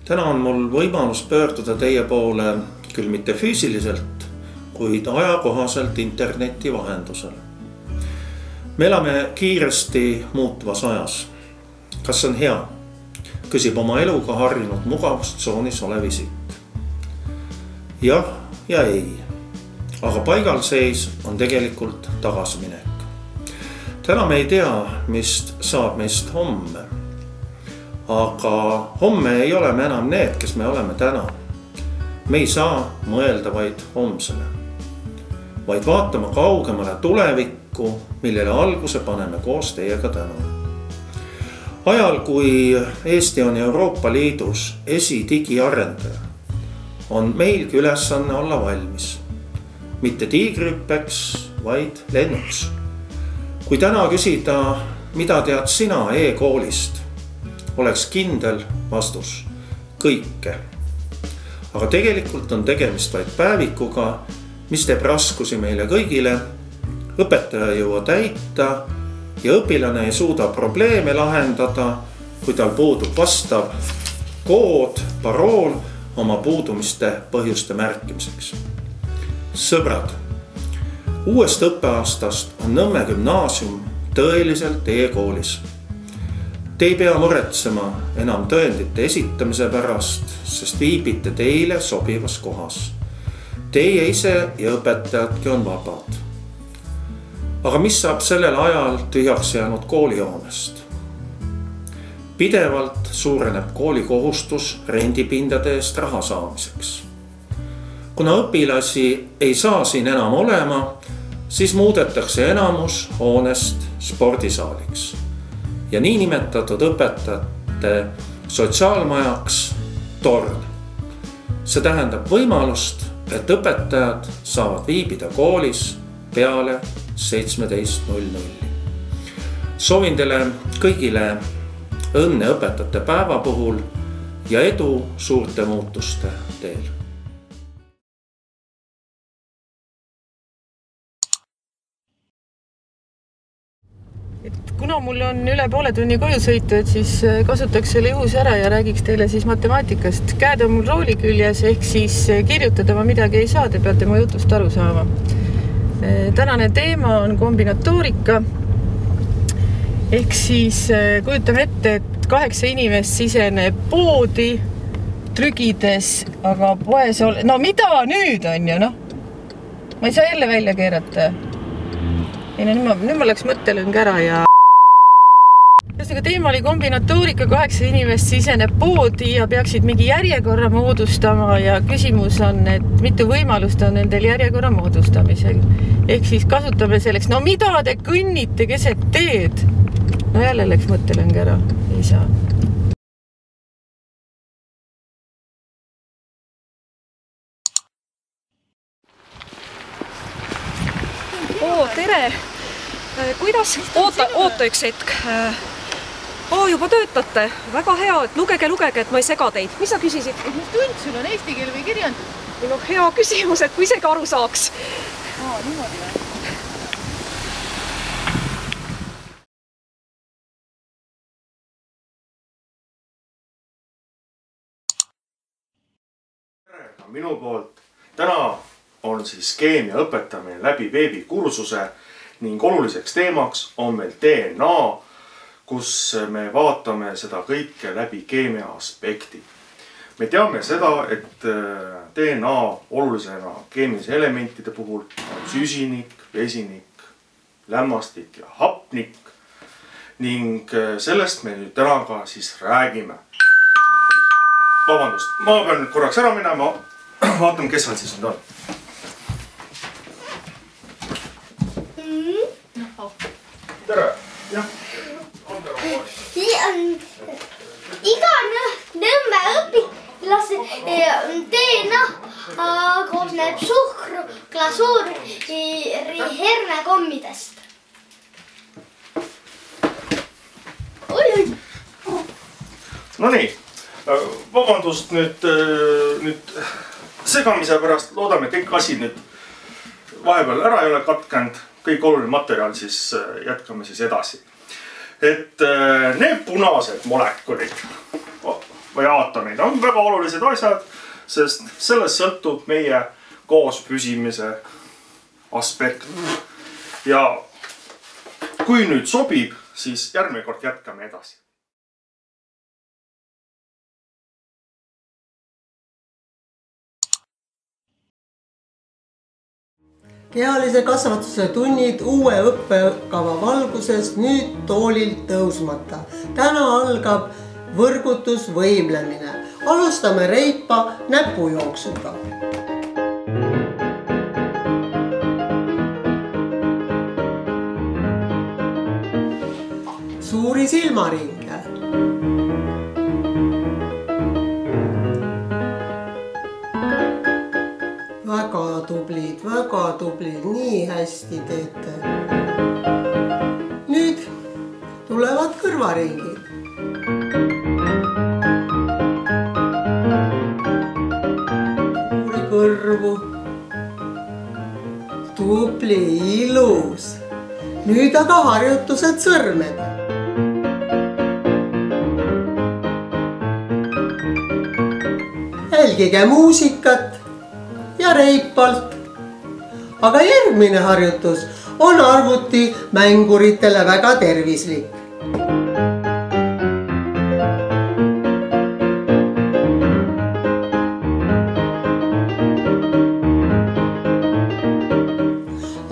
Täna on mul võimalus pöörduda teie poole küll mitte füüsiliselt, kuid ajakohaselt interneti vahendusel. Me elame kiiresti muutuvas ajas. Kas on hea? Küsib oma eluga harjunud mugavustsoonis olev isik. Jah ja ei. Aga paigalseis on tegelikult tagasiminek. Täna me ei tea, mis saab meist homme. Aga homme ei ole me enam need, kes me oleme täna. Me ei saa mõelda vaid homsele, vaid vaatama kaugemale tulevikku, millele alguse paneme koos teiega täna. Ajal, kui Eesti on Euroopa Liidus esidigiarendaja, on meilgi ülesanne olla valmis. Mitte tiigrihüppeks, vaid lennuks. Kui täna küsida, mida tead sina e-koolist, oleks kindel vastus kõike. Aga tegelikult on tegemist vaid päevikuga, mis teeb raskusi meile kõigile. Õpetaja ei jõua täita ja õpilane ei suuda probleeme lahendada, kui tal puudub vastav kood, parool oma puudumiste põhjuste märkimiseks. Sõbrad, uuest õppeaastast on Nõmme gümnaasium tõeliselt e-koolis. Te ei pea muretsema enam tõendite esitamise pärast, sest viibite teile sobivas kohas. Teie ise ja õpetajadki on vabad. Aga mis saab sellel ajal tühjaks jäänud koolihoonest? Pidevalt suureneb kooli kohustus rendipindade eest raha saamiseks. Kuna õpilasi ei saa siin enam olema, siis muudetakse enamus hoonest spordisaaliks ja niinimetatud õpetajate sotsiaalmajaks torn. See tähendab võimalust, et õpetajad saavad viibida koolis peale 17.00. Soovin teile kõigile õnne õpetajate päeva puhul ja edu suurte muutuste teel. Kuna mul on üle poole tunni koju sõitu, siis kasutaks selle juhuse ära ja räägiks teile siis matemaatikast. Käed on mul rooli küljes, ehk siis kirjutada ma midagi ei saa, te peate mu jutust aru saama. Tänane teema on kombinatoorika. Ehk siis kujutame ette, et 8 inimest siseneb poodi trügides, aga poes no mida nüüd on ju, noh? Ma ei saa jälle välja keerata. Nüüd ma läks mõttelõng ära ja teema oli kombinatoorika, 8 inimest siseneb poodi ja peaksid mingi järjekorra moodustama ja küsimus on, et mitu võimalust on nendel järjekorra moodustamisel. Ehk siis kasutame selleks, no mida te kõnnite keset teed? No jälle läks mõttelõng ära, ei saa. Tere! Kuidas? Oota üks hetk. Juba töötate. Väga hea, et lugege, et ma ei sega teid. Mis sa küsisid? Mis tund sul on eesti keel või kirjandus? No hea küsimus, et kui isegi aru saaks. Niimoodi või? Tere minu poolt. Täna on siis keemia õpetamine läbi veebikursuse ning oluliseks teemaks on meil DNA, kus me vaatame seda kõike läbi keemia aspekti. Me teame seda, et DNA olulisena keemilise elementide puhul on süsinik, vesinik, lämmastik ja hapnik ning sellest me nüüd täna ka siis räägime. Vabandust, ma pean nüüd korraks ära minema, vaatame, kes seal siis nüüd on. Tere! Jah, on tere! Iga Nõmme õpilase DNA koosneb suhkru, glasuuri, hernekommidest. No nii, vabandust nüüd segamise pärast. Loodame, et kõik asi nüüd vahepeal ära ei ole katkenud. Kõik oluline materjal, siis jätkame siis edasi. Et need punased molekulid, või aatomid on väga olulised asjad, sest sellest sõltub meie koos püsimise aspekt. Ja kui nüüd sobib, siis järgmine kord jätkame edasi. Kehalise kasvatuse tunnid uue õppekava valguses nüüd toolilt tõusmata. Täna algab võrgutusvõimlemine. Alustame reipa näpujooksuga. Suuri silmaringe. Väga tublid, nii hästi teete. Nüüd tulevad kõrvaringid. Suuri kõrvu. Tubli, ilus. Nüüd aga harjutused sõrmed. Jälgige muusikat ja reipalt. Aga järgmine harjutus on arvuti mänguritele väga tervislik.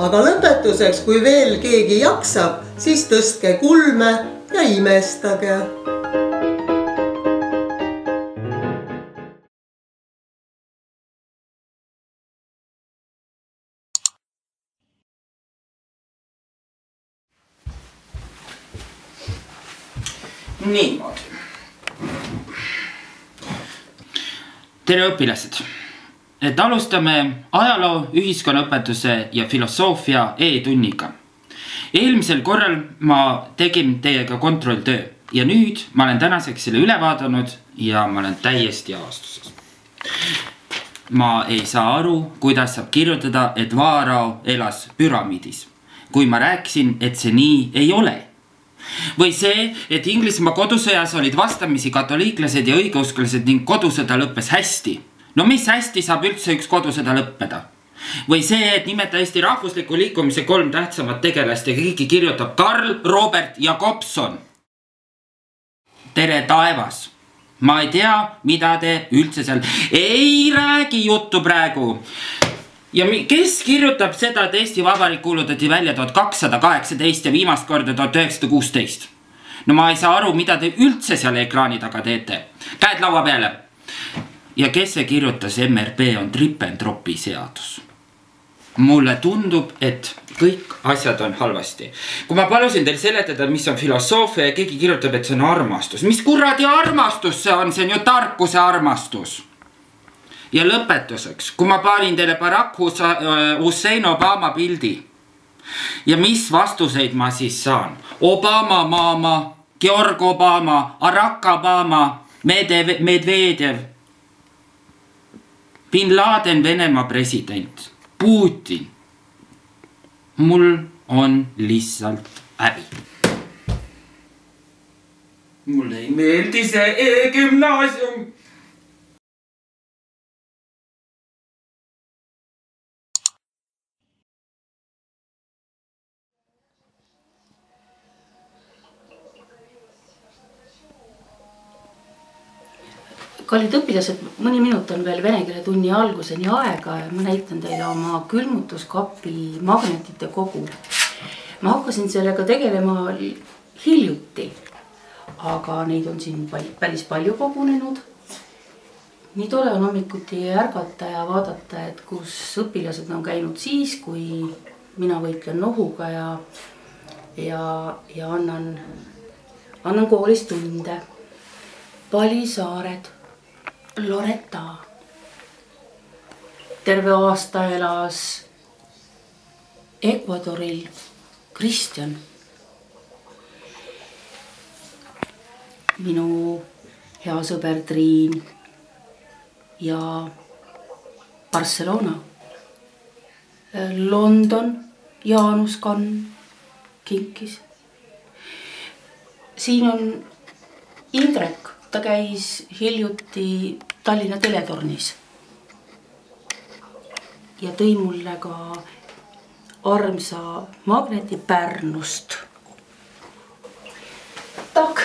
Aga lõpetuseks, kui veel keegi jaksab, siis tõstke kulme ja imestage. Niimoodi. Tere õpilased! Et alustame ajaloo, ühiskonnaõpetuse ja filosoofia e-tunniga. Eelmisel korral ma tegin teiega kontrolltöö ja nüüd ma olen tänaseks selle üle vaadanud ja ma olen täiesti avastuses. Ma ei saa aru, kuidas saab kirjutada, et Vaarao elas püramiidis, kui ma rääkisin, et see nii ei ole. Või see, et Inglismaa kodusõjas olid vastamisi katoliiklased ja õigeusklased ning kodusõda lõppes hästi. No mis hästi saab üldse üks kodusõda lõppeda? Või see, et nimeta Eesti rahvusliku liikumise 3 tähtsamat tegelast ja kõiki kirjutab Karl, Robert ja Kopson. Tere taevas! Ma ei tea, mida te üldse seal... Ei räägi juttu praegu! Ja kes kirjutab seda, et Eesti Vabariik kuulutati välja 1218 ja viimast korda 1916? No ma ei saa aru, mida te üldse seal ekraani taga teete. Käed laua peale. Ja kes see kirjutas MRP on Trippentropi seadus? Mulle tundub, et kõik asjad on halvasti. Kui ma palusin teil seletada, mis on filosoofia ja keegi kirjutab, et see on armastus. Mis kuradi armastus see on? See on ju tarkuse armastus. Ja lõpetuseks, kui ma panin teile Barack Hussein Obama pildi ja mis vastuseid ma siis saan? Obama maama, Georg Obama, Barack Obama, Medvedev, Bin Laden Venemaa president, Putin. Mul on lihtsalt häbi. Mulle ei meeldi see e-gümnaasium. Kallid õpilased, mõni minut on veel vene keele tunni alguseni aega ja ma näitan teile oma külmutuskapi magnetite kogu. Ma hakkasin sellega tegelema hiljuti, aga neid on siin päris palju kogunenud. Nii tore on hommikuti ärgata ja vaadata, et kus õpilased on käinud siis, kui mina võitlen nohuga ja annan koolis tunde. Palisaared. Loretta. Terve aasta elas Ecuadoril Kristjan. Minu hea sõber Triin ja Barcelona. London Jaanus Kann kinkis. Siin on Indrek ta käis hiljuti Tallinna teletornis ja tõi mulle ka armsa magneti Pärnust. Tak,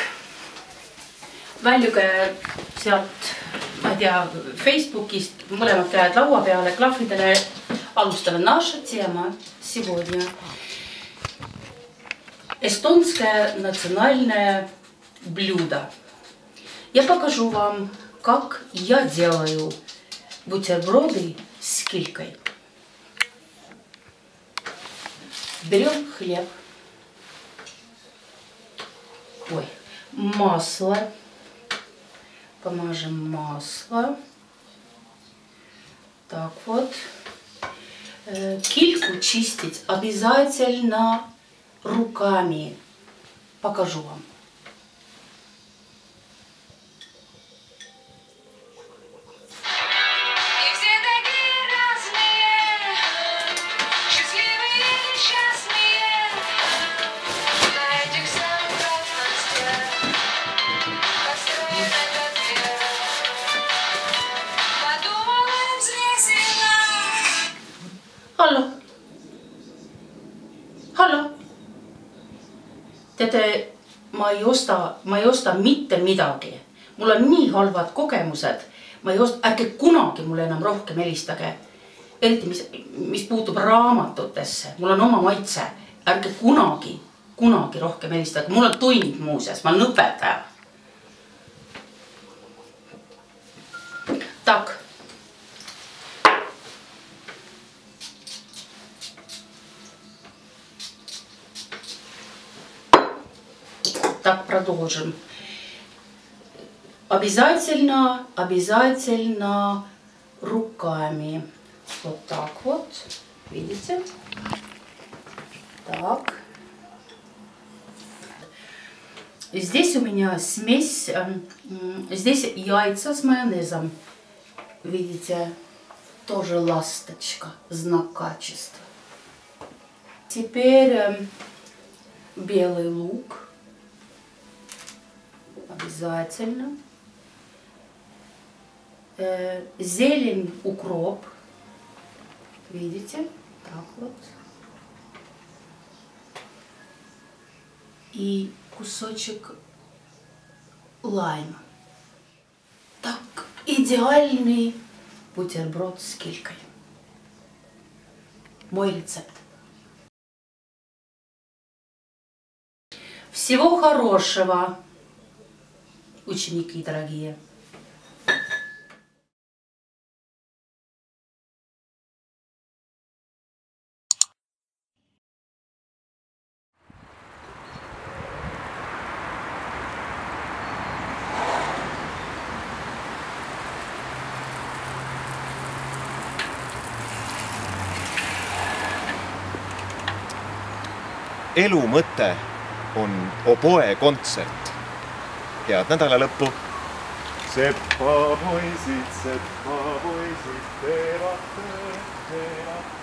väljuge sealt, ma ei tea, Facebookist mõlemad käed laua peale, klahvidele. Alustame naša teema сегодня. Эстонское национальное блюдо. Я покажу вам, как я делаю бутерброды с килькой. Берем хлеб, масло, помажем масло, так вот. Кильку чистить обязательно руками. Покажу вам. Hallo. Teate, ma ei osta mitte midagi. Mul on nii halvad kogemused. Ma ei osta, ärge kunagi mulle enam rohkem helistage. Eriti, mis puutub raamatutesse. Mul on oma maitse. Ärge kunagi rohkem helistage. Mul on tund muuseas. Ma olen õpetaja. Tak. Так, продолжим. Обязательно руками. Вот так вот. Видите? Так. Здесь у меня смесь. Здесь яйца с майонезом. Видите? Тоже ласточка. Знак качества. Теперь белый лук. Обязательно. Зелень, укроп. Видите? Так вот. И кусочек лайма. Так, идеальный бутерброд с килькой. Мой рецепт. Всего хорошего, ученики дорогие. Elu mõte on oboe kontsert. Head nädalalõppu! Seppa poisid teevad tööd.